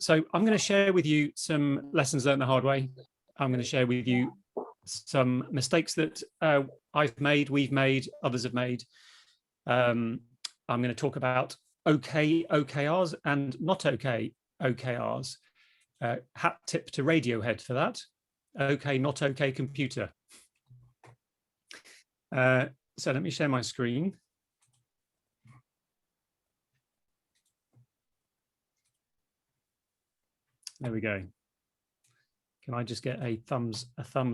So I'm going to share with you some lessons learned the hard way. I'm going to share with you some mistakes that I've made, we've made, others have made. I'm going to talk about okay OKRs and not okay OKRs. Hat tip to Radiohead for that. Okay, not okay computer. So let me share my screen. There we go. Can I just get a thumbs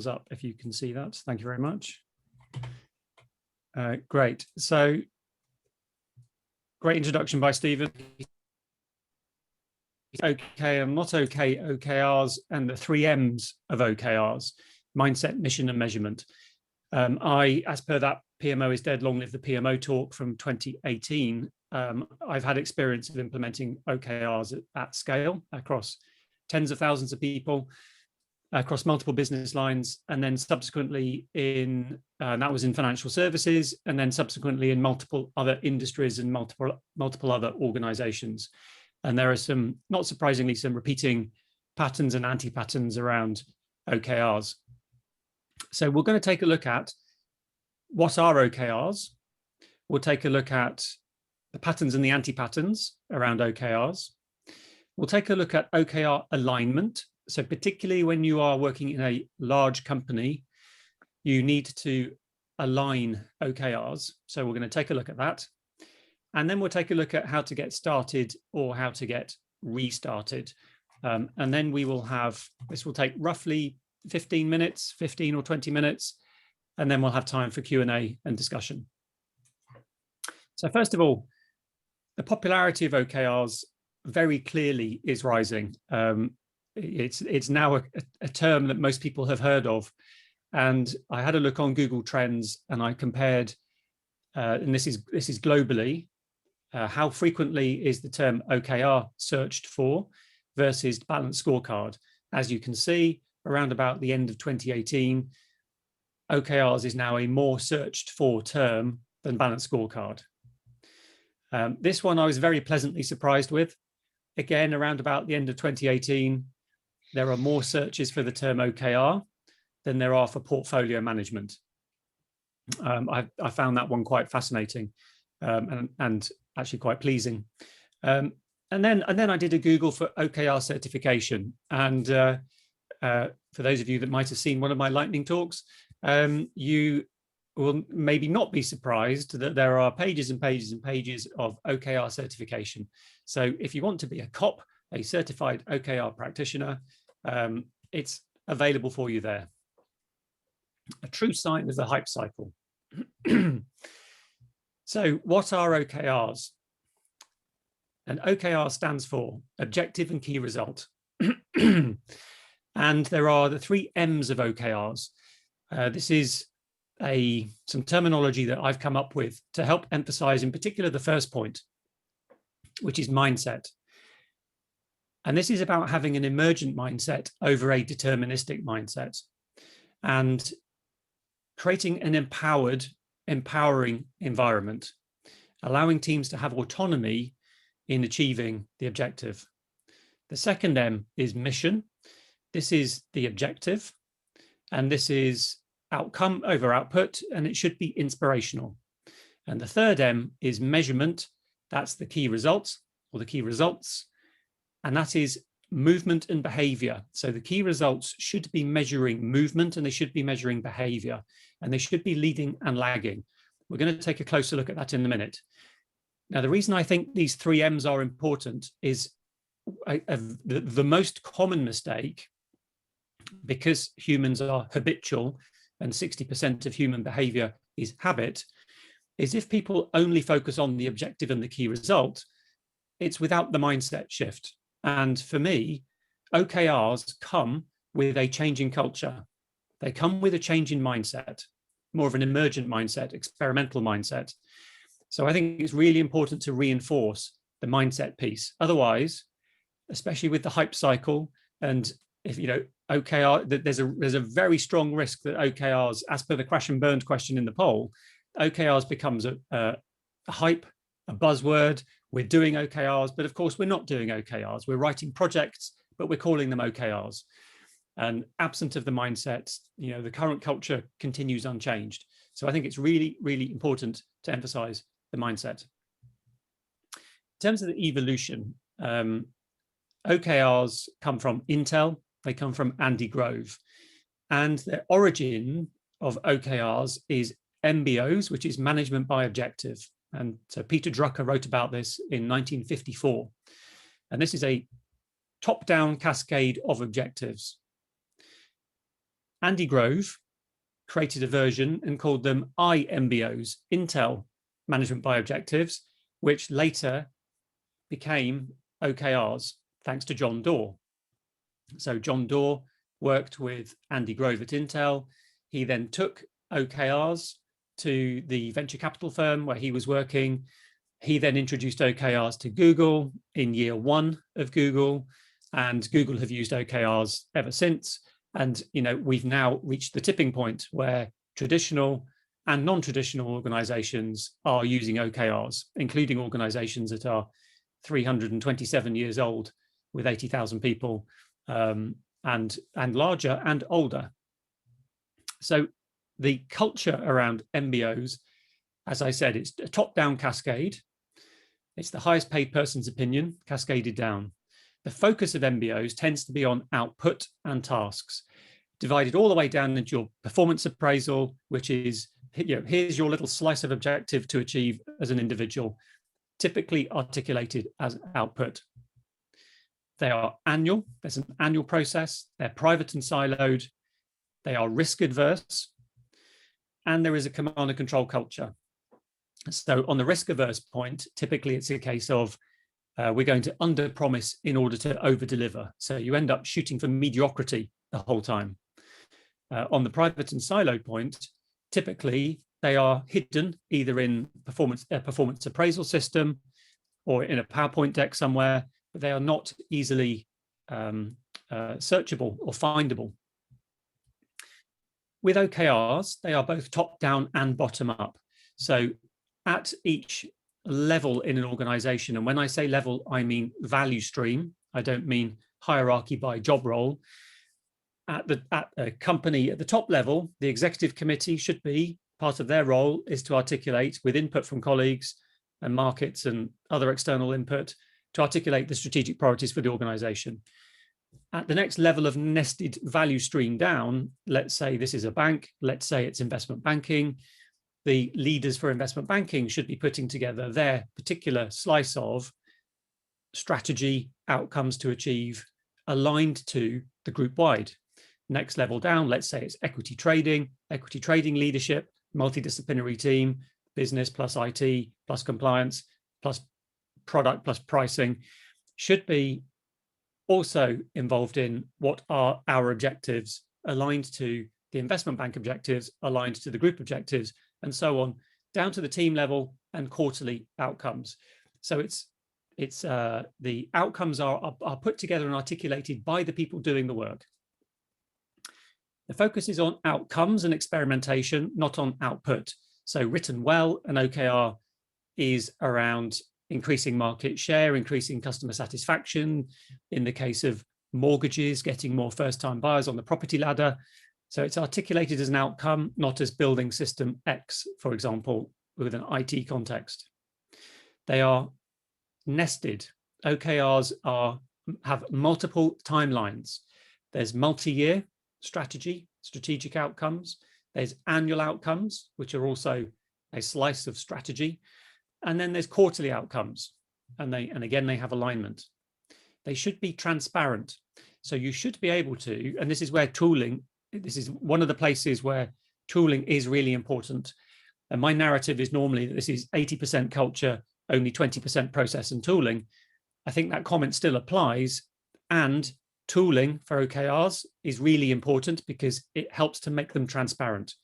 up if you can see that? Thank you very much. Great. So great introduction by Stephen. Okay and not okay OKRs and the 3 M's of OKRs: mindset, mission, and measurement. As per that PMO is dead, long live the PMO talk from 2018, I've had experience of implementing OKRs at scale across tens of thousands of people, across multiple business lines, and then subsequently in, that was in financial services, and then subsequently in multiple other industries and multiple other organizations. And there are some, not surprisingly, some repeating patterns and anti-patterns around OKRs. So we're going to take a look at what are OKRs. We'll take a look at the patterns and the anti-patterns around OKRs. We'll take a look at OKR alignment. So particularly when you are working in a large company, you need to align OKRs. So we're going to take a look at that. And then we'll take a look at how to get started or how to get restarted. And then we will have, this will take roughly 15 minutes, 15 or 20 minutes, and then we'll have time for Q&A and discussion. So first of all, the popularity of OKRs very clearly is rising. It's now a term that most people have heard of. And I had a look on Google Trends and I compared, and this is globally, how frequently is the term OKR searched for versus balanced scorecard. As you can see, around about the end of 2018, OKRs is now a more searched for term than balanced scorecard. This one I was very pleasantly surprised with. Again, around about the end of 2018, there are more searches for the term OKR than there are for portfolio management. I found that one quite fascinating and actually quite pleasing. And then I did a Google for OKR certification. And for those of you that might have seen one of my lightning talks, you will maybe not be surprised that there are pages and pages and pages of OKR certification. So if you want to be a COP, a certified OKR practitioner, it's available for you there. A true sign of the hype cycle. So what are OKRs? And OKR stands for objective and key result. And there are the 3 M's of OKRs. This is some terminology that I've come up with to help emphasize in particular the first point, which is mindset. And this is about having an emergent mindset over a deterministic mindset and creating an empowering environment, allowing teams to have autonomy in achieving the objective. The second M is mission. This is the objective, and this is outcome over output, and it should be inspirational. And the third M is measurement. That's the key results or the key results, and that is movement and behavior. So the key results should be measuring movement and they should be measuring behavior, and they should be leading and lagging. We're going to take a closer look at that in a minute. Now, the reason I think these 3 M's are important is the most common mistake, because humans are habitual and 60% of human behavior is habit, is if people only focus on the objective and the key result, it's without the mindset shift. And for me, OKRs come with a change in culture. They come with a change in mindset, more of an emergent mindset, experimental mindset. So I think it's really important to reinforce the mindset piece. Otherwise, especially with the hype cycle, and if you know OKR, there's a very strong risk that OKRs, as per the crash and burned question in the poll, OKRs becomes a hype a buzzword. We're doing OKRs, but of course we're not doing OKRs. We're writing projects, but we're calling them OKRs. And absent of the mindset, the current culture continues unchanged. So I think it's really, really important to emphasize the mindset. In terms of the evolution, OKRs come from Intel, they come from Andy Grove. And the origin of OKRs is MBOs, which is management by objective. And so Peter Drucker wrote about this in 1954. And this is a top-down cascade of objectives. Andy Grove created a version and called them IMBOs, Intel Management by Objectives, which later became OKRs, thanks to John Doerr. So John Doerr worked with Andy Grove at Intel. He then took OKRs to the venture capital firm where he was working. He then introduced OKRs to Google in year one of Google, and Google have used OKRs ever since. And we've now reached the tipping point where traditional and non-traditional organizations are using OKRs, including organizations that are 327 years old with 80,000 people, and larger and older. So the culture around MBOs, as I said, it's a top-down cascade. It's the highest paid person's opinion cascaded down. The focus of MBOs tends to be on output and tasks, divided all the way down into your performance appraisal, which is, here's your little slice of objective to achieve as an individual, typically articulated as output. They are annual. There's an annual process. They're private and siloed. They are risk adverse. And there is a command and control culture. So on the risk averse point, typically it's a case of we're going to under promise in order to over deliver. So you end up shooting for mediocrity the whole time. On the private and siloed point, typically they are hidden either in performance appraisal system or in a PowerPoint deck somewhere, but they are not easily searchable or findable. With OKRs, they are both top down and bottom up. So at each level in an organization, and when I say level, I mean value stream. I don't mean hierarchy by job role. At a company at the top level, the executive committee should be, part of their role is to articulate, with input from colleagues and markets and other external input, to articulate the strategic priorities for the organization. At the next level of nested value stream down, let's say this is a bank, let's say it's investment banking, the leaders for investment banking should be putting together their particular slice of strategy outcomes to achieve aligned to the group wide. Next level down, let's say it's equity trading leadership, multidisciplinary team, business plus IT plus compliance plus product plus pricing, should be also involved in what are our objectives aligned to the investment bank objectives, aligned to the group objectives, and so on, down to the team level and quarterly outcomes. So the outcomes are put together and articulated by the people doing the work. The focus is on outcomes and experimentation, not on output. So written well, an OKR is around increasing market share, increasing customer satisfaction. In the case of mortgages, getting more first-time buyers on the property ladder. So it's articulated as an outcome, not as building system X, for example, with an IT context. They are nested. OKRs have multiple timelines. There's multi-year strategy, strategic outcomes. There's annual outcomes, which are also a slice of strategy. And then there's quarterly outcomes. And again, they have alignment. They should be transparent. So you should be able to, and this is where tooling, this is one of the places where tooling is really important. And my narrative is normally that this is 80% culture, only 20% process and tooling. I think that comment still applies. And tooling for OKRs is really important because it helps to make them transparent.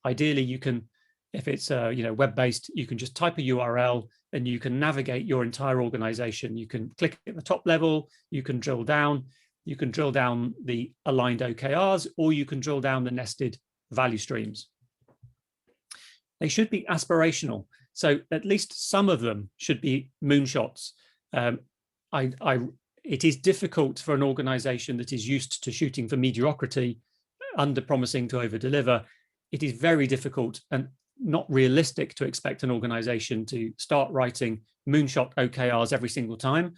Ideally, you can, if it's web-based, you can just type a URL and you can navigate your entire organization. You can click at the top level, you can drill down the aligned OKRs, or you can drill down the nested value streams. They should be aspirational. So at least some of them should be moonshots. It is difficult for an organization that is used to shooting for mediocrity, under promising to over deliver. It is very difficult and not realistic to expect an organization to start writing moonshot OKRs every single time.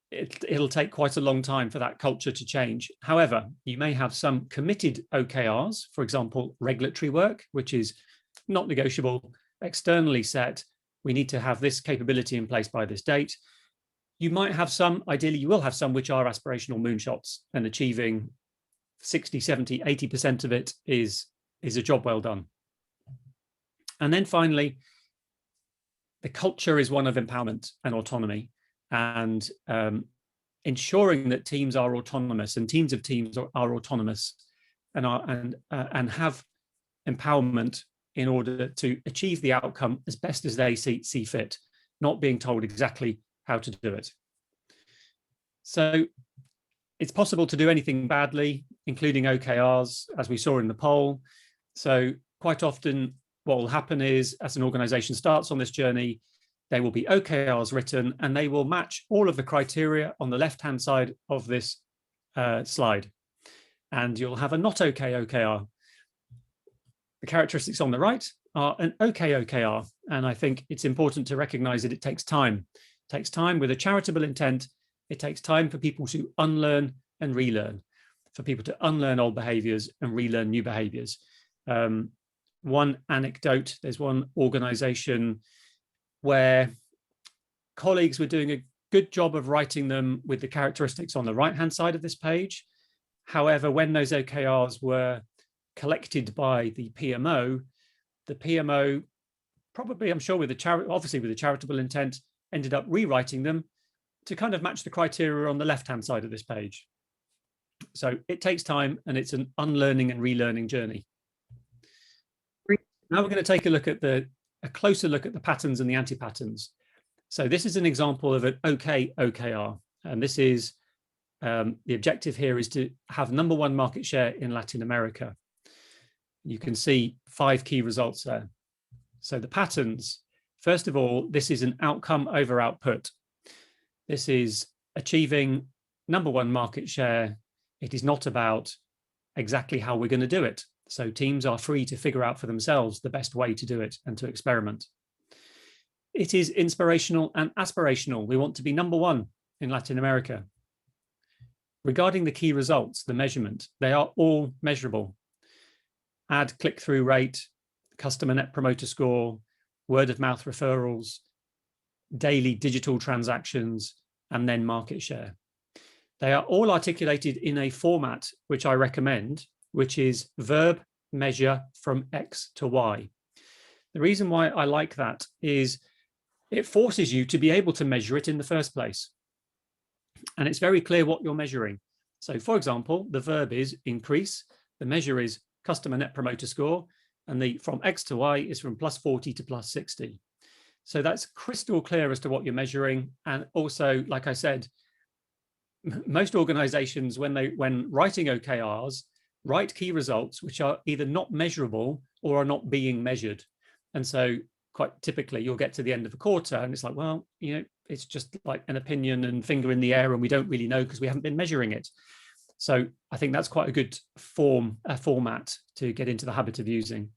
It'll take quite a long time for that culture to change. However, you may have some committed OKRs, for example, regulatory work, which is not negotiable, externally set. We need to have this capability in place by this date. You might have some, ideally you will have some, which are aspirational moonshots, and achieving 60, 70, 80% of it is a job well done. And then finally, the culture is one of empowerment and autonomy, and ensuring that teams are autonomous and teams of teams are autonomous and have empowerment in order to achieve the outcome as best as they see fit, not being told exactly how to do it. So it's possible to do anything badly, including OKRs, as we saw in the poll. So quite often what will happen is, as an organization starts on this journey, there will be OKRs written and they will match all of the criteria on the left-hand side of this slide. And you'll have a not okay OKR. The characteristics on the right are an okay OKR. And I think it's important to recognize that it takes time. It takes time with a charitable intent. It takes time for people to unlearn and relearn, for people to unlearn old behaviors and relearn new behaviors. One anecdote, there's one organization where colleagues were doing a good job of writing them with the characteristics on the right-hand side of this page. However, when those OKRs were collected by the PMO probably, I'm sure obviously with a charitable intent, ended up rewriting them to kind of match the criteria on the left-hand side of this page. So it takes time, and it's an unlearning and relearning journey. Now we're going to take a closer look at the patterns and the anti-patterns. So this is an example of an okay OKR, and this is the objective here is to have #1 market share in Latin America. You can see 5 key results there. So the patterns, first of all, this is an outcome over output. This is achieving #1 market share. It is not about exactly how we're going to do it. So teams are free to figure out for themselves the best way to do it and to experiment. It is inspirational and aspirational. We want to be #1 in Latin America. Regarding the key results, the measurement, they are all measurable. Ad click-through rate, customer net promoter score, word of mouth referrals, daily digital transactions, and then market share. They are all articulated in a format which I recommend, which is verb measure from X to Y. The reason why I like that is it forces you to be able to measure it in the first place. And it's very clear what you're measuring. So for example, the verb is increase, the measure is customer net promoter score, and the from X to Y is from +40 to +60. So that's crystal clear as to what you're measuring. And also, like I said, most organizations, when writing OKRs, write key results which are either not measurable or are not being measured. And so quite typically you'll get to the end of a quarter and it's like, well, it's just like an opinion and finger in the air and we don't really know because we haven't been measuring it. So I think that's quite a good format to get into the habit of using.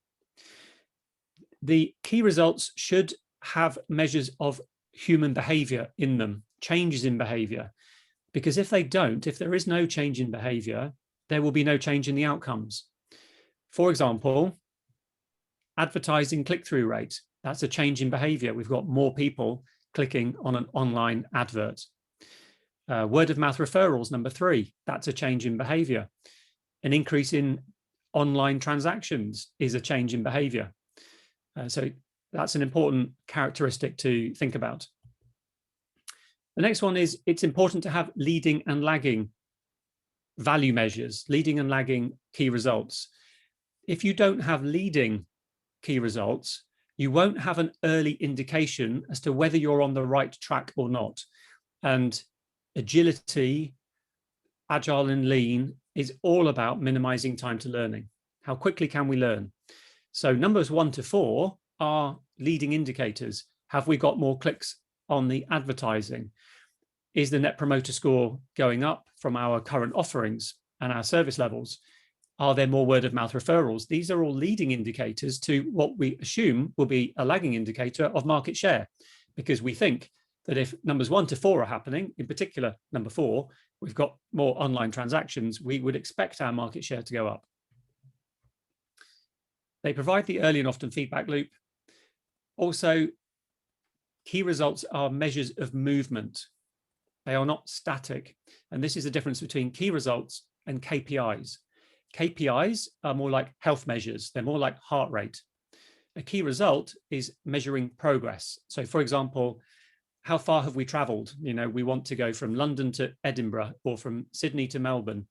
The key results should have measures of human behavior in them, changes in behavior, because if they don't, if there is no change in behavior, there will be no change in the outcomes. For example, advertising click-through rate, that's a change in behavior. We've got more people clicking on an online advert. Word of mouth referrals, #3, that's a change in behavior. An increase in online transactions is a change in behavior. So that's an important characteristic to think about. The next one is it's important to have leading and lagging value measures, leading and lagging key results. If you don't have leading key results, you won't have an early indication as to whether you're on the right track or not. And agility, agile and lean is all about minimizing time to learning. How quickly can we learn? So numbers 1 to 4 are leading indicators. Have we got more clicks on the advertising? Is the Net Promoter Score going up from our current offerings and our service levels? Are there more word of mouth referrals? These are all leading indicators to what we assume will be a lagging indicator of market share, because we think that if numbers 1 to 4 are happening, in particular number 4, we've got more online transactions, we would expect our market share to go up. They provide the early and often feedback loop. Also, key results are measures of movement. They are not static. And this is the difference between key results and KPIs. KPIs are more like health measures. They're more like heart rate. A key result is measuring progress. So for example, how far have we traveled? You know, we want to go from London to Edinburgh, or from Sydney to Melbourne,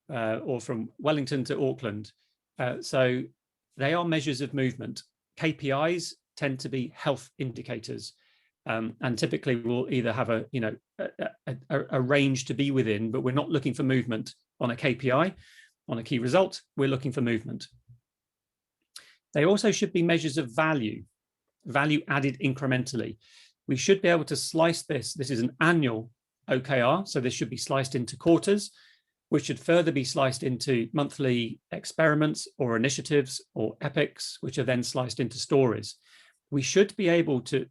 or from Wellington to Auckland. So they are measures of movement. KPIs tend to be health indicators, and typically we'll either have a range to be within, but we're not looking for movement on a KPI. On a key result, we're looking for movement. They also should be measures of value added incrementally. We should be able to slice this. This is an annual OKR, so this should be sliced into quarters, which should further be sliced into monthly experiments or initiatives or epics, which are then sliced into stories. We should be able to,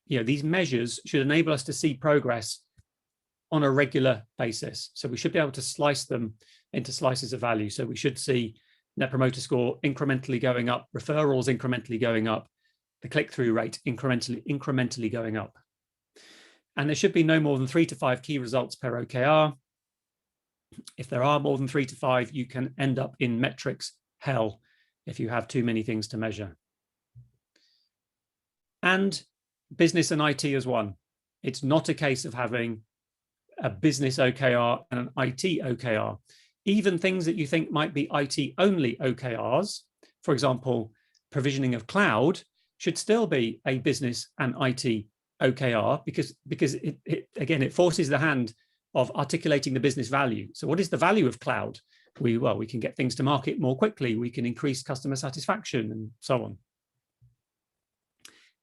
these measures should enable us to see progress on a regular basis. So we should be able to slice them into slices of value. So we should see Net Promoter Score incrementally going up, referrals incrementally going up, the click-through rate incrementally going up. And there should be no more than 3 to 5 key results per OKR. If there are more than 3 to 5, you can end up in metrics hell if you have too many things to measure. And business and IT as one. It's not a case of having a business OKR and an IT OKR. Even things that you think might be IT only OKRs, for example, provisioning of cloud, should still be a business and IT OKR, because it forces the hand of articulating the business value. So what is the value of cloud? We can get things to market more quickly. We can increase customer satisfaction and so on.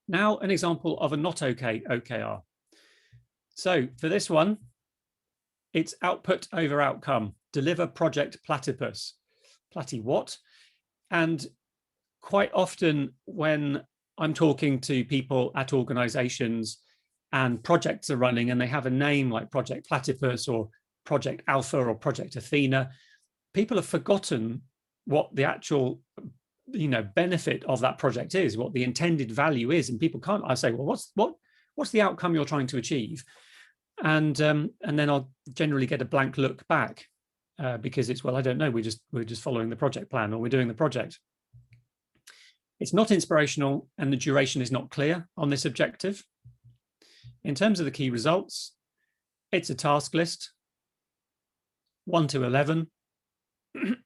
Now, an example of a not okay OKR. So for this one, it's output over outcome. Deliver project platypus. Platy what? And quite often when I'm talking to people at organizations and projects are running and they have a name like Project Platypus or Project Alpha or Project Athena, people have forgotten what the actual benefit of that project is, what the intended value is. And people can't, I say, well, what's the outcome you're trying to achieve? And then I'll generally get a blank look back because it's, well, I don't know, we're just following the project plan, or we're doing the project. It's not inspirational, and the duration is not clear on this objective. In terms of the key results, it's a task list, 1 to 11.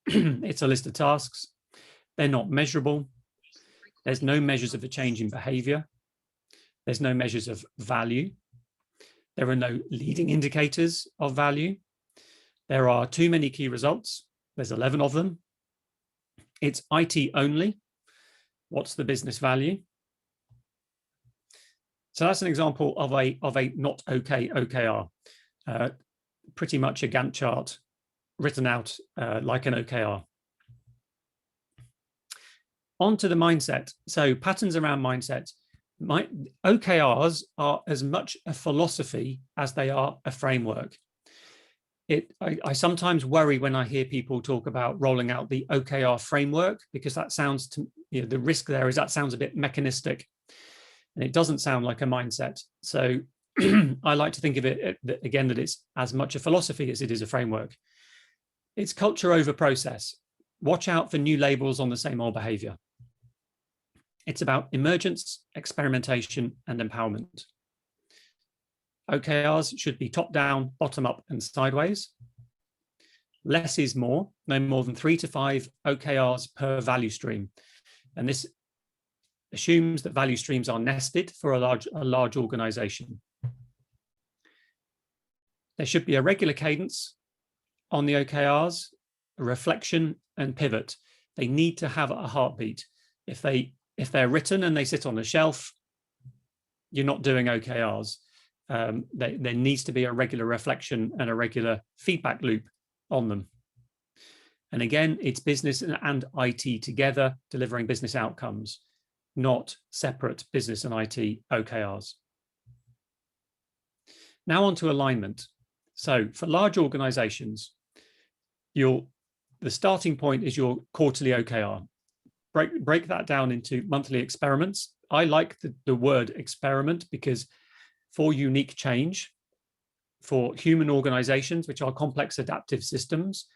It's a list of tasks. They're not measurable. There's no measures of a change in behavior. There's no measures of value. There are no leading indicators of value. There are too many key results. There's 11 of them. It's IT only. What's the business value? So that's an example of a not okay OKR. Pretty much a Gantt chart written out like an OKR. On to the mindset. So patterns around mindset. OKRs are as much a philosophy as they are a framework. I sometimes worry when I hear people talk about rolling out the OKR framework, because that sounds to the risk there is that sounds a bit mechanistic, and it doesn't sound like a mindset. So I like to think of it again that it's as much a philosophy as it is a framework. It's culture over process. Watch out for new labels on the same old behavior. It's about emergence, experimentation, and empowerment. OKRs should be top down, bottom up, and sideways. Less is more, no more than 3 to 5 OKRs per value stream. And this assumes that value streams are nested for a large organization. There should be a regular cadence on the OKRs, a reflection and pivot. They need to have a heartbeat. If they If they're written and they sit on a shelf, you're not doing OKRs. There needs to be a regular reflection and a regular feedback loop on them. And again, it's business and IT together delivering business outcomes, not separate business and IT OKRs. Now on to alignment. So for large organizations, the starting point is your quarterly OKR. Break that down into monthly experiments. I like the word experiment because for unique change, for human organizations, which are complex adaptive systems,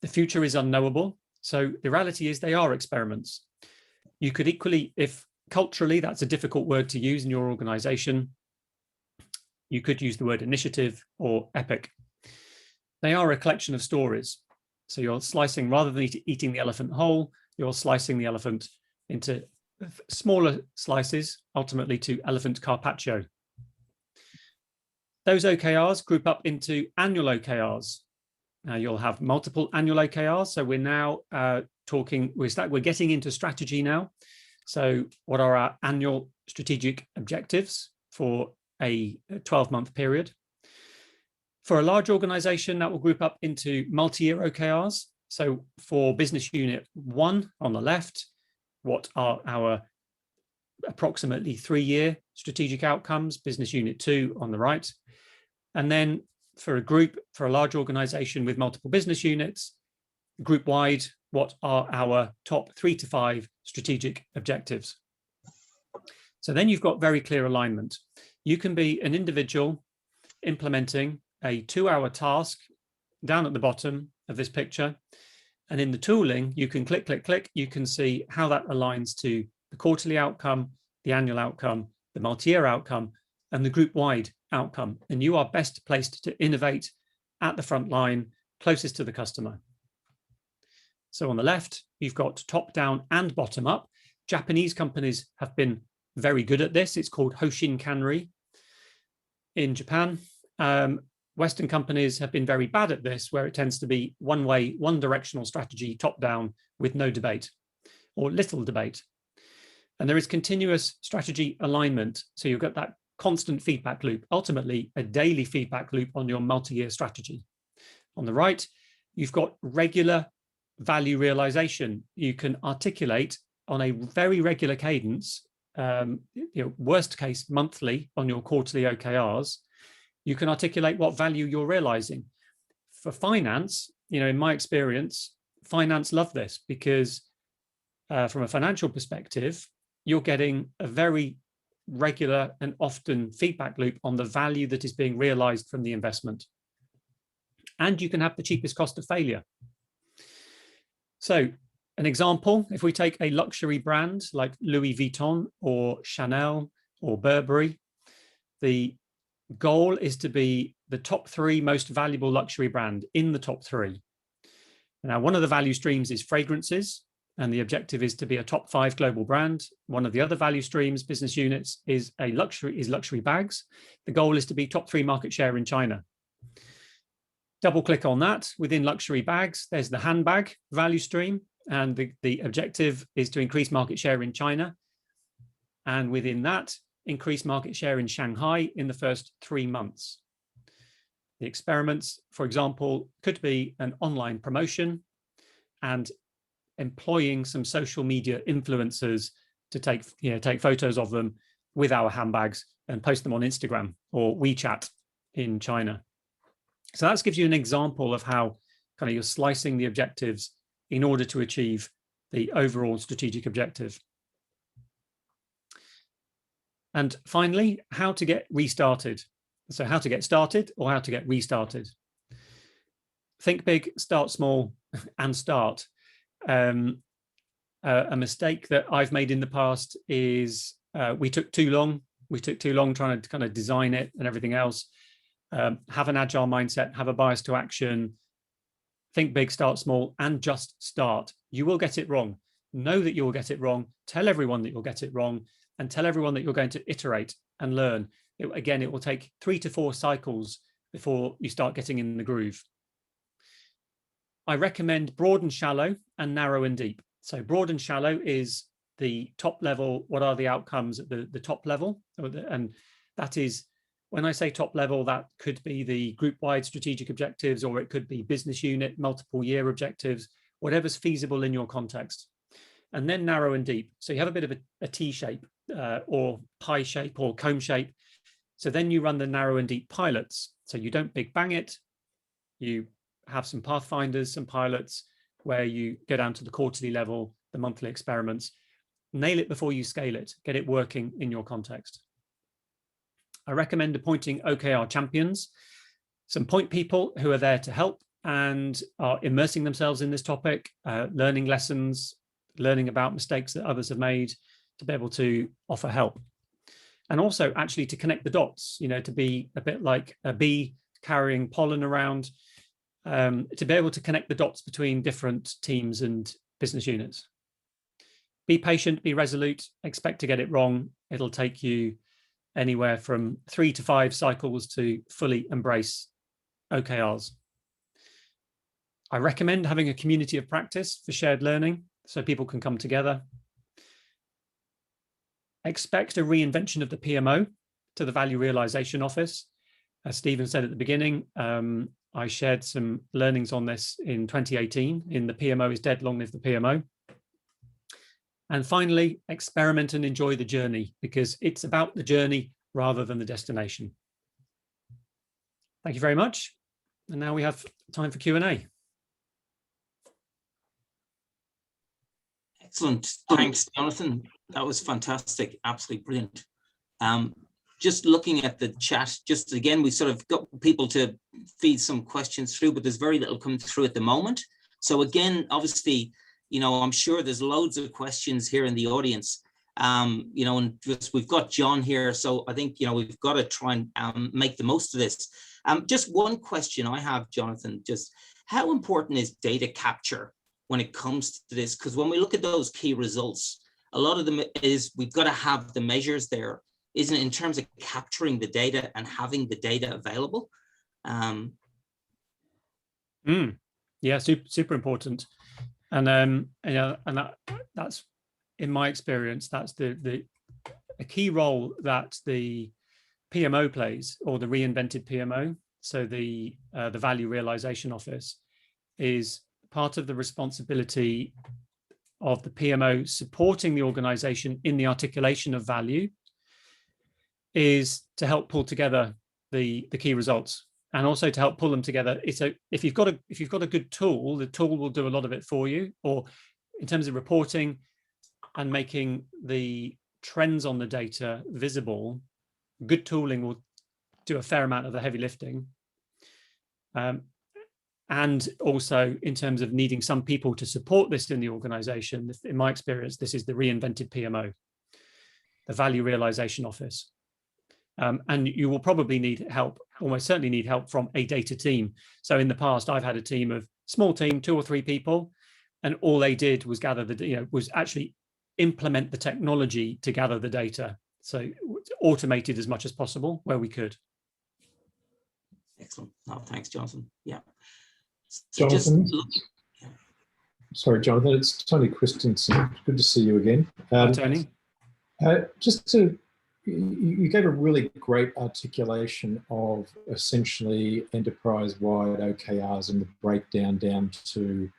the future is unknowable. So the reality is they are experiments. You could equally, if culturally that's a difficult word to use in your organization, you could use the word initiative or epic. They are a collection of stories. So you're slicing, rather than eating the elephant whole, you're slicing the elephant into smaller slices, ultimately to elephant carpaccio. Those OKRs group up into annual OKRs. Now you'll have multiple annual OKRs. So we're now we're getting into strategy now. So what are our annual strategic objectives for a 12-month period? For a large organization, that will group up into multi-year OKRs. So for business unit 1 on the left, what are our approximately 3-year strategic outcomes? Business unit 2 on the right. And then for a large organization with multiple business units, group wide, what are our top 3 to 5 strategic objectives? So then you've got very clear alignment. You can be an individual implementing a 2-hour task down at the bottom of this picture. And in the tooling, you can click, click, click. You can see how that aligns to the quarterly outcome, the annual outcome, the multi-year outcome, and the group-wide outcome. And you are best placed to innovate at the front line, closest to the customer. So on the left, you've got top-down and bottom-up. Japanese companies have been very good at this. It's called Hoshin Kanri in Japan. Western companies have been very bad at this, where it tends to be one way, one directional strategy, top-down, with no debate or little debate. And there is continuous strategy alignment. So you've got that constant feedback loop, ultimately a daily feedback loop on your multi-year strategy. On the right, you've got regular value realization. You can articulate on a very regular cadence, worst case monthly on your quarterly OKRs, you can articulate what value you're realizing. For finance, in my experience, finance love this because from a financial perspective, you're getting a very regular and often feedback loop on the value that is being realized from the investment. And you can have the cheapest cost of failure. So an example, if we take a luxury brand like Louis Vuitton or Chanel or Burberry, the goal is to be the top 3 most valuable luxury brand in the top 3. Now, one of the value streams is fragrances, and the objective is to be a top 5 global brand. One of the other value streams, business units, is luxury bags. The goal is to be top 3 market share in China. Double click on that. Within luxury bags, there's the handbag value stream, and the objective is to increase market share in China. And within that, increase market share in Shanghai in the first 3 months. The experiments, for example, could be an online promotion and employing some social media influencers to take photos of them with our handbags and post them on Instagram or WeChat in China. So that gives you an example of how kind of you're slicing the objectives in order to achieve the overall strategic objective. And finally, how to get restarted. So how to get started or how to get restarted. Think big, start small, and start. A mistake that I've made in the past is we took too long. We took too long trying to kind of design it and everything else. Have an agile mindset, have a bias to action, think big, start small, and just start. You will get it wrong. Know that you will get it wrong. Tell everyone that you'll get it wrong, and tell everyone that you're going to iterate and learn. Again, it will take 3 to 4 cycles before you start getting in the groove. I recommend broad and shallow and narrow and deep. So broad and shallow is the top level, what are the outcomes at the top level? And that is, when I say top level, that could be the group-wide strategic objectives, or it could be business unit, multiple year objectives, whatever's feasible in your context. And then narrow and deep. So you have a bit of a T shape or pie shape or cone shape. So then you run the narrow and deep pilots. So you don't big bang it. You have some pathfinders, some pilots where you go down to the quarterly level, the monthly experiments, nail it before you scale it, get it working in your context. I recommend appointing OKR champions, some point people who are there to help and are immersing themselves in this topic, learning lessons, learning about mistakes that others have made, to be able to offer help. And also actually to connect the dots, to be a bit like a bee carrying pollen around, to be able to connect the dots between different teams and business units. Be patient, be resolute, expect to get it wrong. It'll take you anywhere from 3 to 5 cycles to fully embrace OKRs. I recommend having a community of practice for shared learning so people can come together. Expect a reinvention of the PMO to the Value Realization Office. As Stephen said at the beginning, I shared some learnings on this in 2018 in The PMO is Dead, Long Live the PMO. And finally, experiment and enjoy the journey, because it's about the journey rather than the destination. Thank you very much. And now we have time for Q&A. Excellent. Thanks, Jonathan. That was fantastic. Absolutely brilliant. Just looking at the chat, just again, we sort of got people to feed some questions through, but there's very little coming through at the moment. So again, obviously, I'm sure there's loads of questions here in the audience. And just, we've got John here, so I think we've got to try and make the most of this. Just one question I have, Jonathan, just how important is data capture when it comes to this? Because when we look at those key results, a lot of them is we've got to have the measures there, isn't it, in terms of capturing the data and having the data available? Yeah, super important. And that's, in my experience, that's a key role that the PMO plays, or the reinvented PMO. So the Value Realization Office is part of the responsibility of the PMO supporting the organization in the articulation of value, is to help pull together the key results, and also to help pull them together. If you've got a good tool, the tool will do a lot of it for you. Or in terms of reporting and making the trends on the data visible, good tooling will do a fair amount of the heavy lifting. And also in terms of needing some people to support this in the organization, in my experience, this is the reinvented PMO, the Value Realization Office. And you will probably need help, almost certainly need help from a data team. So in the past, I've had a small team, 2 or 3 people, and all they did was was actually implement the technology to gather the data. So automated as much as possible where we could. Excellent. Oh, thanks, Jonathan. Yeah. So Jonathan, sorry, Jonathan, it's Tony Christensen. Good to see you again. Hi, Tony. You gave a really great articulation of essentially enterprise-wide OKRs and the breakdown down to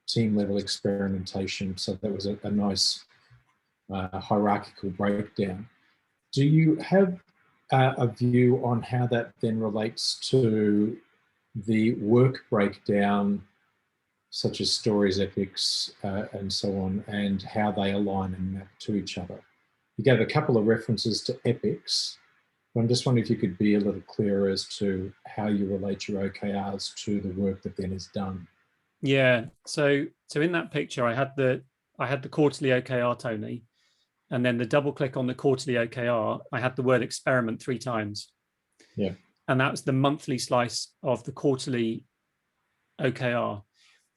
team-level experimentation. So that was a nice hierarchical breakdown. Do you have a view on how that then relates to the work breakdown, such as stories, epics, and so on, and how they align and map to each other? You gave a couple of references to epics, but I'm just wondering if you could be a little clearer as to how you relate your OKRs to the work that then is done. Yeah, so in that picture, I had the quarterly OKR, Tony, and then the double click on the quarterly OKR, I had the word experiment 3 times. Yeah. And that was the monthly slice of the quarterly OKR.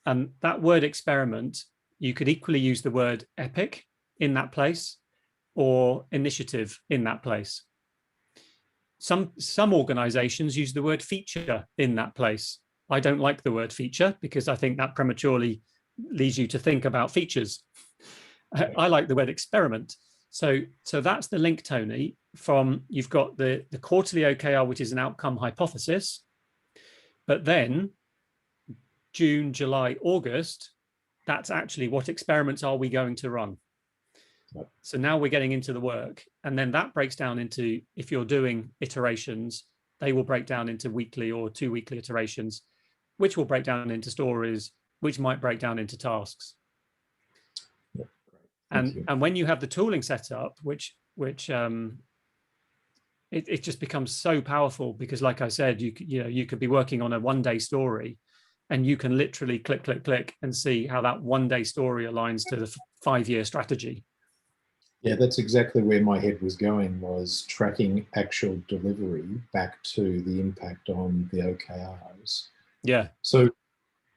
And that word experiment, you could equally use the word epic in that place, or initiative in that place. Some organizations use the word feature in that place. I don't like the word feature because I think that prematurely leads you to think about features. I like the word experiment. So that's the link, Tony, from you've got the quarterly OKR, which is an outcome hypothesis, but then June, July, August, that's actually what experiments are we going to run. Yep. So now we're getting into the work, and then that breaks down into, if you're doing iterations, they will break down into weekly or 2 weekly iterations, which will break down into stories, which might break down into tasks. Yep. And when you have the tooling set up, which it just becomes so powerful, because like I said, you could be working on a 1-day story, and you can literally click, click, click and see how that 1-day story aligns to the 5-year strategy. Yeah, that's exactly where my head was going, was tracking actual delivery back to the impact on the OKRs. Yeah. So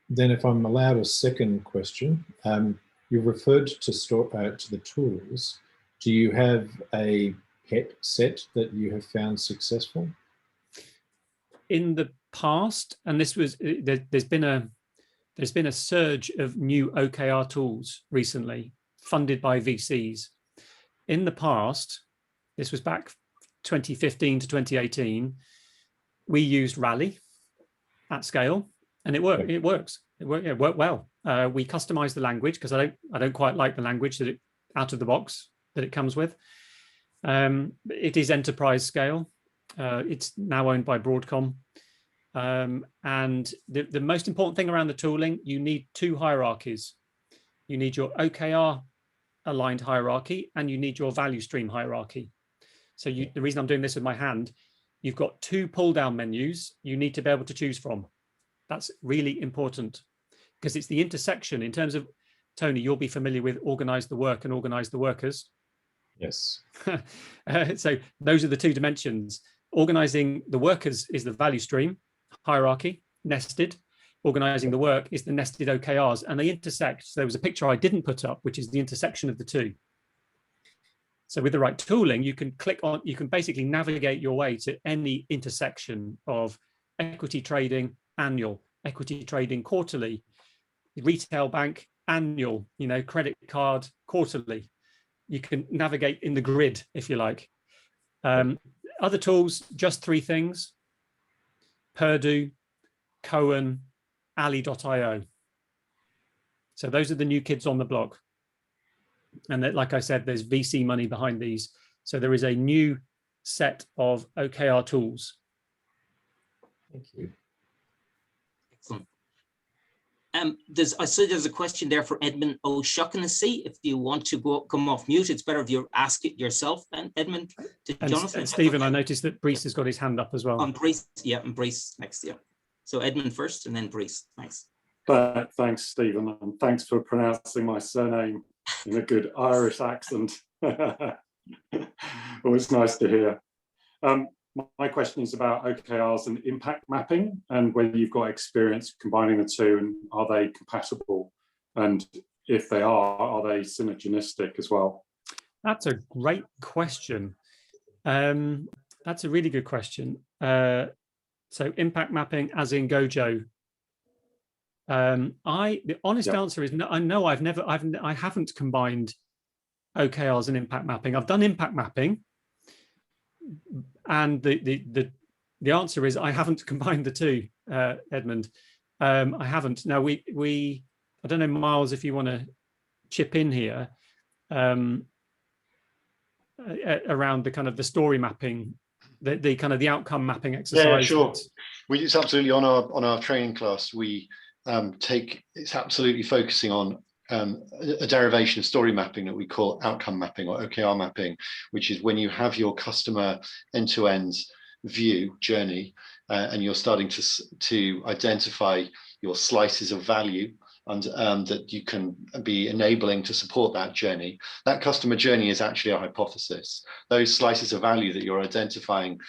then if I'm allowed a second question, you referred to the tools. Do you have a pet set that you have found successful? In the past, and this was, there's been a surge of new OKR tools recently, funded by VCs. In the past, this was back 2015 to 2018, we used Rally at scale, and it worked. It works. It worked well. We customized the language, because I don't quite like the language that out of the box that it comes with. It is enterprise scale. It's now owned by Broadcom. And the most important thing around the tooling, you need 2 hierarchies. You need your OKR aligned hierarchy, and you need your value stream hierarchy. So the reason I'm doing this with my hand, you've got 2 pull down menus you need to be able to choose from. That's really important, because it's the intersection in terms of, Tony, you'll be familiar with organize the work and organize the workers. Yes. So those are the 2 dimensions. Organizing the workers is the value stream hierarchy, nested. Organizing the work is the nested OKRs, and they intersect. So there was a picture I didn't put up, which is the intersection of the 2. So with the right tooling, you can click on, you can basically navigate your way to any intersection of equity trading annual, equity trading quarterly, retail bank annual, credit card quarterly. You can navigate in the grid, if you like. Other tools, just 3 things: Purdue, Cohen, Ali.io. So those are the new kids on the block. And that, like I said, there's VC money behind these. So there is a new set of OKR tools. Thank you. Excellent. I see there's a question there for Edmund O'Shaughnessy. If you want to come off mute, it's better if you ask it yourself, then Edmund. To Jonathan. And Stephen, I noticed that Brees has got his hand up as well. On Brees, yeah, and Brees next, yeah. So Edmund first, and then Brees. Thanks. Thanks, Stephen, and thanks for pronouncing my surname in a good Irish accent. Always nice to hear. My question is about OKRs and impact mapping, and whether you've got experience combining the 2, and are they compatible? And if they are they synergistic as well? That's a great question. That's a really good question. So impact mapping, as in Gojo. The honest answer is no. I haven't combined OKRs and impact mapping. I've done impact mapping, and the answer is I haven't combined the 2, Edmund. I haven't. Now I don't know, Miles, if you want to chip in here around the kind of the story mapping, the kind of the outcome mapping exercise. Yeah, sure. It's absolutely on our training class. It's absolutely focusing on a derivation of story mapping that we call outcome mapping, or OKR mapping, which is when you have your customer end-to-end view journey, and you're starting to identify your slices of value, and that you can be enabling to support that journey. That customer journey is actually a hypothesis. Those slices of value that you're identifying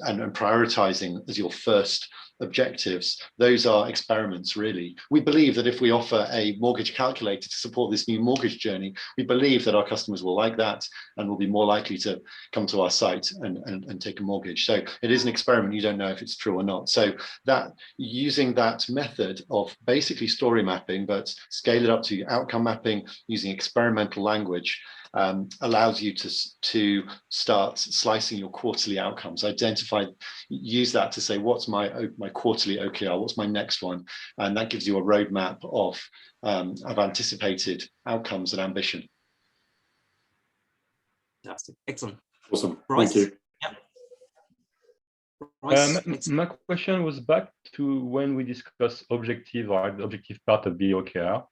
and prioritizing as your first objectives, those are experiments, really. We believe that if we offer a mortgage calculator to support this new mortgage journey, we believe that our customers will like that and will be more likely to come to our site and take a mortgage. So it is an experiment. You don't know if it's true or not. So that using that method of basically story mapping, but scale it up to outcome mapping using experimental language, allows you to start slicing your quarterly outcomes, use that to say, what's my quarterly OKR, what's my next one? And that gives you a roadmap of anticipated outcomes and ambition. Fantastic, excellent. Awesome, Bryce? thank you. Yep. Bryce, My question was back to when we discussed objective, or the objective part of the OKR.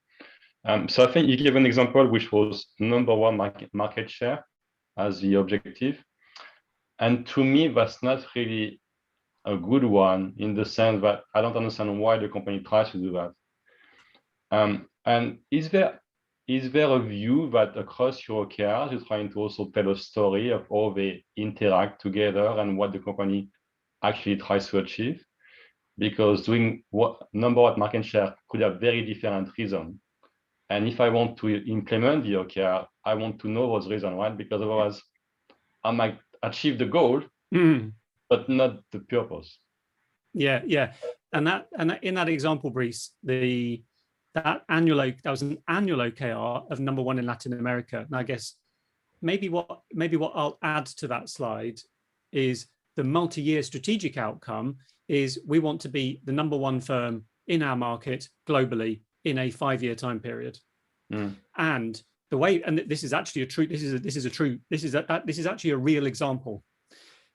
So I think you gave an example which was #1 market share as the objective. And to me, that's not really a good one, in the sense that I don't understand why the company tries to do that. And is there a view that across your OKRs, you're trying to also tell a story of how they interact together and what the company actually tries to achieve? Because doing #1 market share could have very different reasons. And if I want to implement the OKR, I want to know those reasons, right? Because otherwise I might achieve the goal, but not the purpose. Yeah, yeah. And in that example, Brice, that was an annual OKR of #1 in Latin America. And I guess maybe what I'll add to that slide is the multi-year strategic outcome is we want to be the #1 firm in our market globally in a 5-year time period. And the way, and this is actually actually a real example.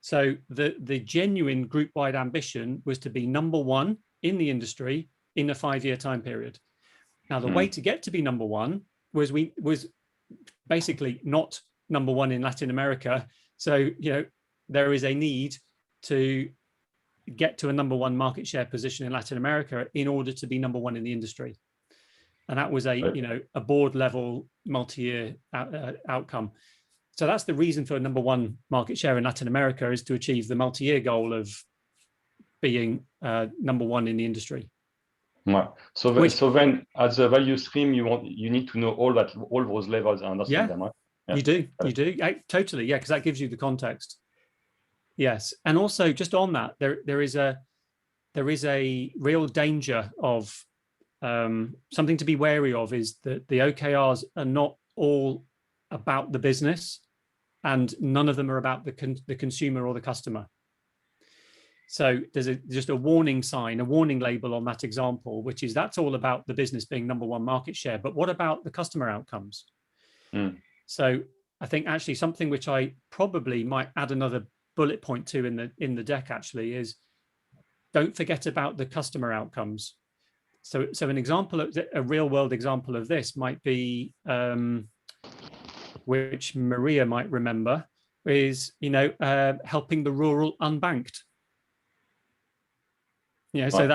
So the genuine group-wide ambition was to be #1 in the industry in a 5-year time period. Now, the way to get to be #1 was basically not #1 in Latin America. So, there is a need to get to a #1 market share position in Latin America in order to be #1 in the industry. And that was a board level multi-year outcome. So that's the reason for #1 market share in Latin America, is to achieve the multi-year goal of being #1 in the industry. Right. So then as a value stream, you need to know all those levels and understand them, right? Yeah. You do. Totally. Yeah, because that gives you the context. Yes. And also just on that, there is a real danger of something to be wary of, is that the OKRs are not all about the business, and none of them are about the consumer or the customer. So there's just a warning sign, a warning label on that example, which is that's all about the business being #1 market share. But what about the customer outcomes? So I think actually something which I probably might add another bullet point to in the deck actually is, don't forget about the customer outcomes. So an example, a real world example of this might be, which Maria might remember, is helping the rural unbanked. So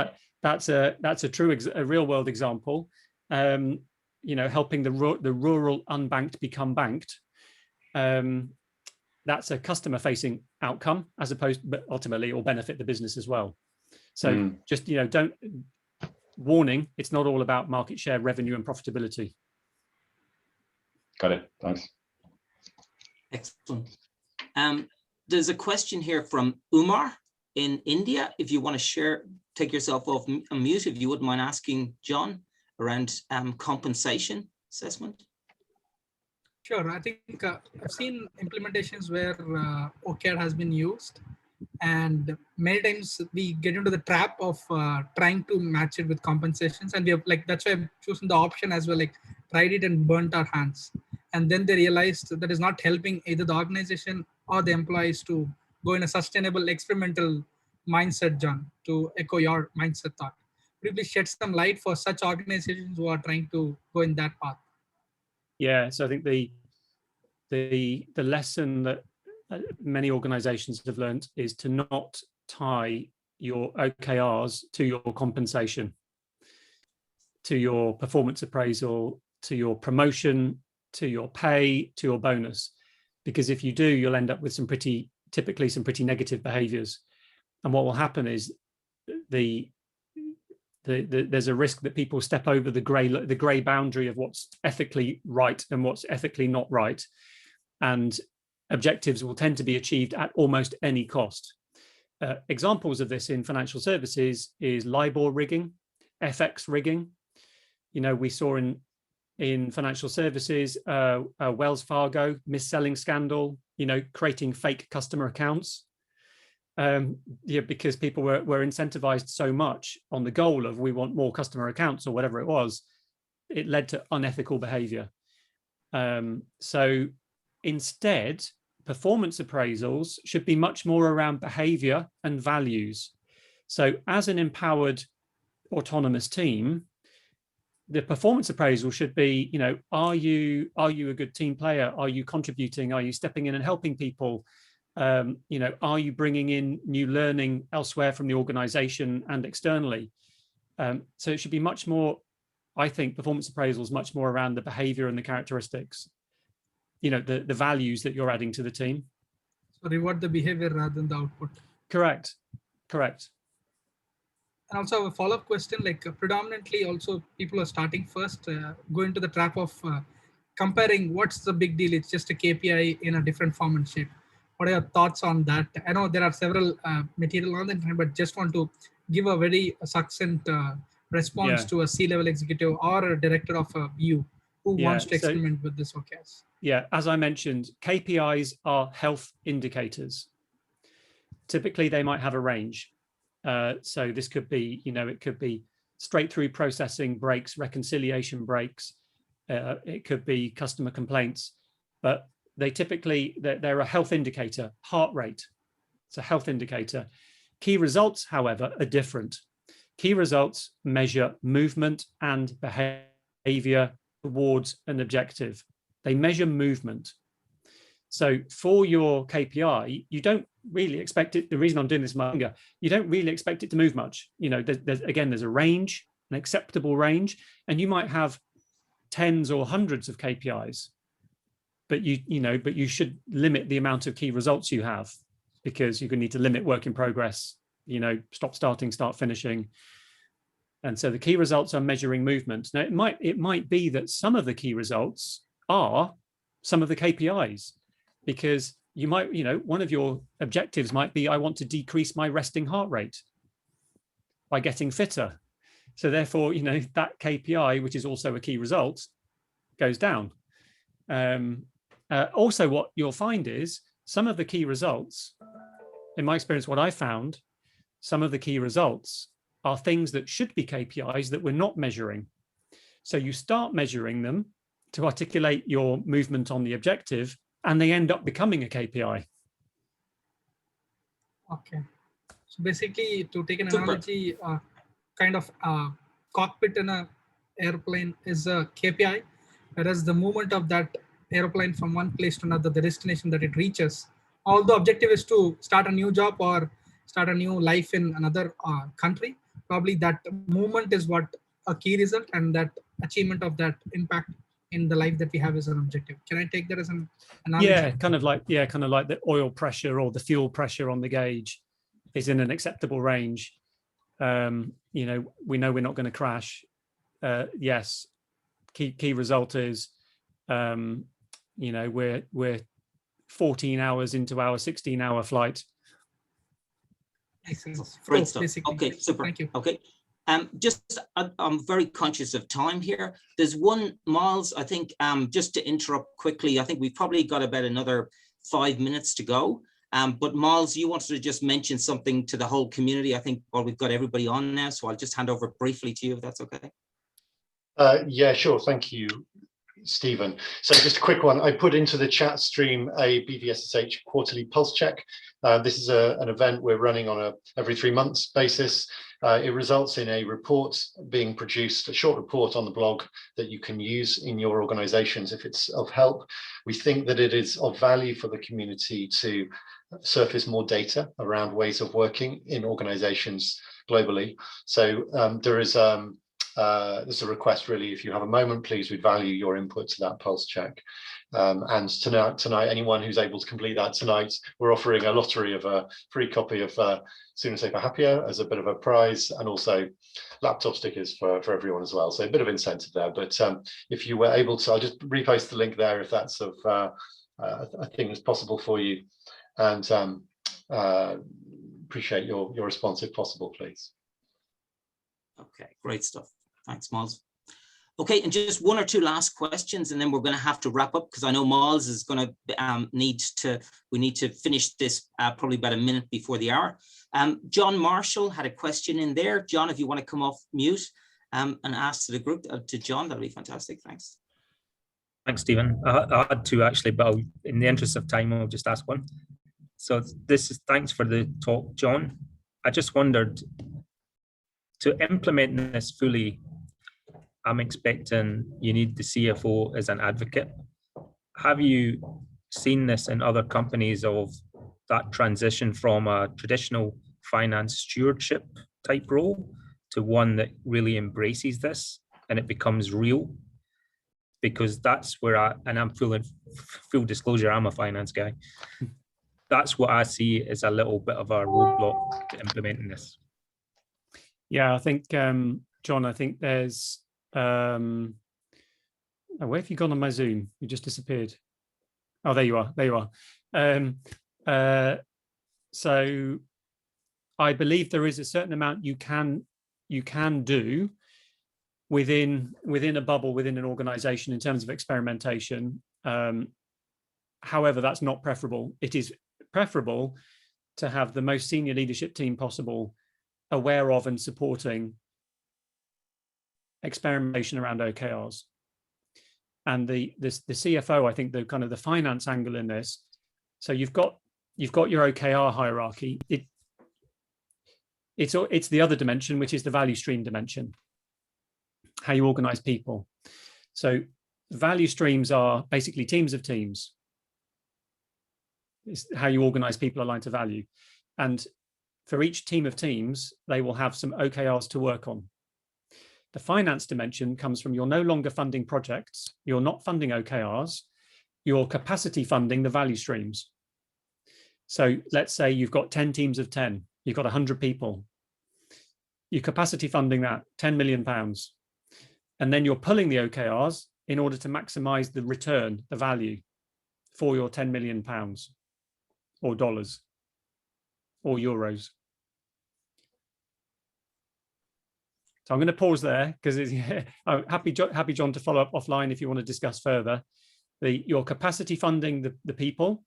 that's a true a real world example. Helping the rural unbanked become banked. That's a customer facing outcome, as opposed, but ultimately it will benefit the business as well. So just don't. Warning, it's not all about market share, revenue, and profitability. Got it. Thanks. Excellent. There's a question here from Umar in India. If you want to share, take yourself off mute, if you wouldn't mind asking Jon around compensation assessment. Sure. I think I've seen implementations where OKR has been used, and many times we get into the trap of trying to match it with compensations, and we have that's why I've chosen the option as well, tried it and burnt our hands. And then they realized that is not helping either the organization or the employees to go in a sustainable experimental mindset, Jon, to echo your mindset thought. Could you please shed some light for such organizations who are trying to go in that path? Yeah, so I think the lesson that many organizations have learned is to not tie your OKRs to your compensation, to your performance appraisal, to your promotion, to your pay, to your bonus. Because if you do, you'll end up with typically some pretty negative behaviors. And what will happen is there's a risk that people step over the grey boundary of what's ethically right and what's ethically not right, and objectives will tend to be achieved at almost any cost. Examples of this in financial services is LIBOR rigging, FX rigging. You know, we saw in financial services, Wells Fargo mis-selling scandal, you know, creating fake customer accounts. Yeah, because people were incentivized so much on the goal of we want more customer accounts or whatever it was, it led to unethical behavior. So instead, performance appraisals should be much more around behavior and values. So as an empowered autonomous team, the performance appraisal should be, you know, are you a good team player? Are you contributing? Are you stepping in and helping people? You know, are you bringing in new learning elsewhere from the organization and externally? So it should be much more, I think, performance appraisals much more around the behavior and the characteristics, you know, the values that you're adding to the team. So reward the behavior rather than the output. Correct. Correct. And also a follow-up question, like predominantly also people are starting first, go into the trap of comparing what's the big deal. It's just a KPI in a different form and shape. What are your thoughts on that? I know there are several material on the internet, but just want to give a very succinct response to a C-level executive or a director of a BU who wants to experiment with this OKRs. Yeah, as I mentioned, KPIs are health indicators. Typically, they might have a range. So this could be, you know, it could be straight through processing breaks, reconciliation breaks. It could be customer complaints, but they typically, they're a health indicator, heart rate. It's a health indicator. Key results, however, are different. Key results measure movement and behavior towards an objective. They measure movement. So for your KPI, you don't really expect it. The reason I'm doing this, you don't really expect it to move much. You know, there's a range, an acceptable range, and you might have tens or hundreds of KPIs, but you should limit the amount of key results you have, because you're going to need to limit work in progress, you know, stop starting, start finishing. And so the key results are measuring movement. Now it might be that some of the key results are some of the KPIs, because you might, you know, one of your objectives might be, I want to decrease my resting heart rate by getting fitter. So therefore, you know, that KPI, which is also a key result, goes down. Also, what you'll find is some of the key results, in my experience, what I found, some of the key results are things that should be KPIs that we're not measuring. So you start measuring them to articulate your movement on the objective, and they end up becoming a KPI. Okay. So basically, to take an analogy, kind of cockpit in an airplane is a KPI, whereas the movement of that airplane from one place to another, the destination that it reaches, although objective is to start a new job or start a new life in another country, probably that movement is what a key result, and that achievement of that impact in the life that we have is an objective. Can I take that as an analogy? Yeah, kind of like the oil pressure or the fuel pressure on the gauge is in an acceptable range. You know we're not going to crash. Yes, key result is, you know, we're 14 hours into our 16-hour flight. Great stuff. Okay, super. Thank you. Okay. Just, I'm very conscious of time here. There's one, Miles, I think, just to interrupt quickly, I think we've probably got about another 5 minutes to go. But Miles, you wanted to just mention something to the whole community, I think, while we've got everybody on now. So I'll just hand over briefly to you, if that's okay. Yeah, sure. Thank you, Stephen. So just a quick one. I put into the chat stream a BVSSH quarterly pulse check. This is an event we're running on a every 3 months basis. It results in a report being produced, a short report on the blog that you can use in your organizations if it's of help. We think that it is of value for the community to surface more data around ways of working in organizations globally. So there is there's a request really, if you have a moment, please, we'd value your input to that pulse check. And tonight, anyone who's able to complete that tonight, we're offering a lottery of a free copy of Sooner Safer Happier as a bit of a prize, and also laptop stickers for everyone as well. So a bit of incentive there. But if you were able to, I'll just repost the link there if that's of a thing that's possible for you. And appreciate your response if possible, please. Okay, great stuff. Thanks, Miles. Okay, and just one or two last questions, and then we're going to have to wrap up, because I know Miles is going to we need to finish this probably about a minute before the hour. John Marshall had a question in there. John, if you want to come off mute and ask to the group, to John, that'll be fantastic. Thanks. Thanks, Stephen. I had two actually, but in the interest of time, I'll just ask one. So this is thanks for the talk, John. I just wondered, to implement this fully, I'm expecting you need the CFO as an advocate. Have you seen this in other companies, of that transition from a traditional finance stewardship type role to one that really embraces this and it becomes real? Because that's where I'm full disclosure, I'm a finance guy. That's what I see as a little bit of a roadblock to implementing this. Yeah, I think, John, I think there's, oh, where have you gone on my Zoom? You just disappeared. Oh, there you are. There you are. So I believe there is a certain amount you can do within a bubble, within an organization in terms of experimentation. However, that's not preferable. It is preferable to have the most senior leadership team possible aware of and supporting experimentation around OKRs. And the CFO, I think the kind of the finance angle in this. So you've got your OKR hierarchy. It's the other dimension, which is the value stream dimension, how you organize people. So value streams are basically teams of teams. It's how you organize people aligned to value. And for each team of teams, they will have some OKRs to work on. The finance dimension comes from, you're no longer funding projects, you're not funding OKRs, you're capacity funding the value streams. So let's say you've got 10 teams of 10, you've got 100 people. You're capacity funding that, £10 million. And then you're pulling the OKRs in order to maximize the return, the value for your £10 million or dollars or euros. So I'm going to pause there because I'm happy John to follow up offline if you want to discuss further. You're capacity funding the people,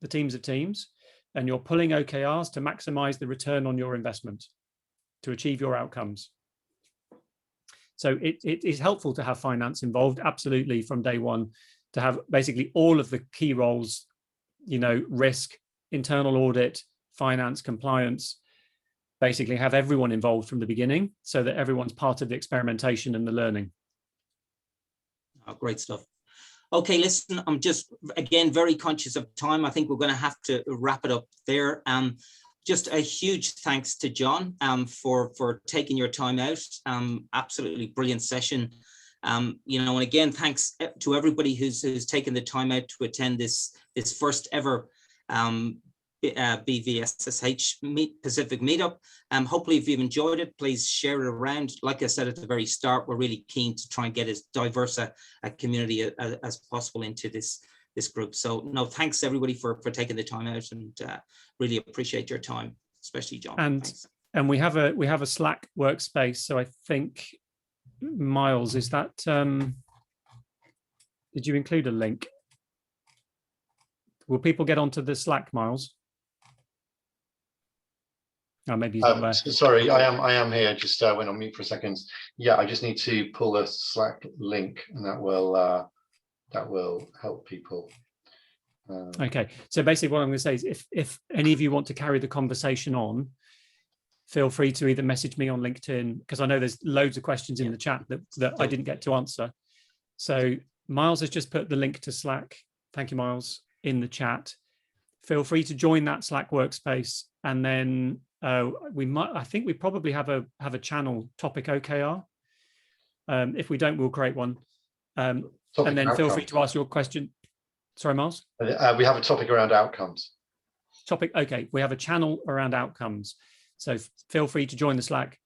the teams of teams, and you're pulling OKRs to maximize the return on your investment to achieve your outcomes. So it is helpful to have finance involved, absolutely, from day one, to have basically all of the key roles, risk, internal audit, finance, compliance, basically have everyone involved from the beginning so that everyone's part of the experimentation and the learning. Oh, great stuff. Okay, listen, I'm just, again, very conscious of time. I think we're going to have to wrap it up there. Just a huge thanks to John for taking your time out. Absolutely brilliant session. And again, thanks to everybody who's taken the time out to attend this first ever BVSSH Pacific Meetup. Hopefully, if you've enjoyed it, please share it around. Like I said at the very start, we're really keen to try and get as diverse a community as possible into this group. So no, thanks everybody for taking the time out, and really appreciate your time, especially John. And we have a Slack workspace. So I think, Miles, is that did you include a link? Will people get onto the Slack, Miles? Oh, maybe he's not there. Sorry, I am here. Just went on mute for a second. Yeah, I just need to pull the Slack link, and that will help people. Okay, so basically what I'm going to say is if any of you want to carry the conversation on, feel free to either message me on LinkedIn, because I know there's loads of questions in the chat that I didn't get to answer. So Miles has just put the link to Slack. Thank you, Miles, in the chat. Feel free to join that Slack workspace, and then I think we probably have a channel, Topic OKR, If we don't, we'll create one. And Topic then feel free outcome. to ask your question. Sorry, Miles? We have a topic around outcomes. Okay, we have a channel around outcomes. So feel free to join the Slack.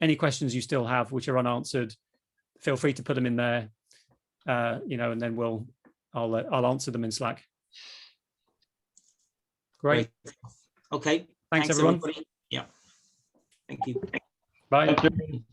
Any questions you still have, which are unanswered, feel free to put them in there, and then I'll answer them in Slack. Great. Okay. Thanks everyone. everybody. Yeah. Thank you. Bye. Thank you.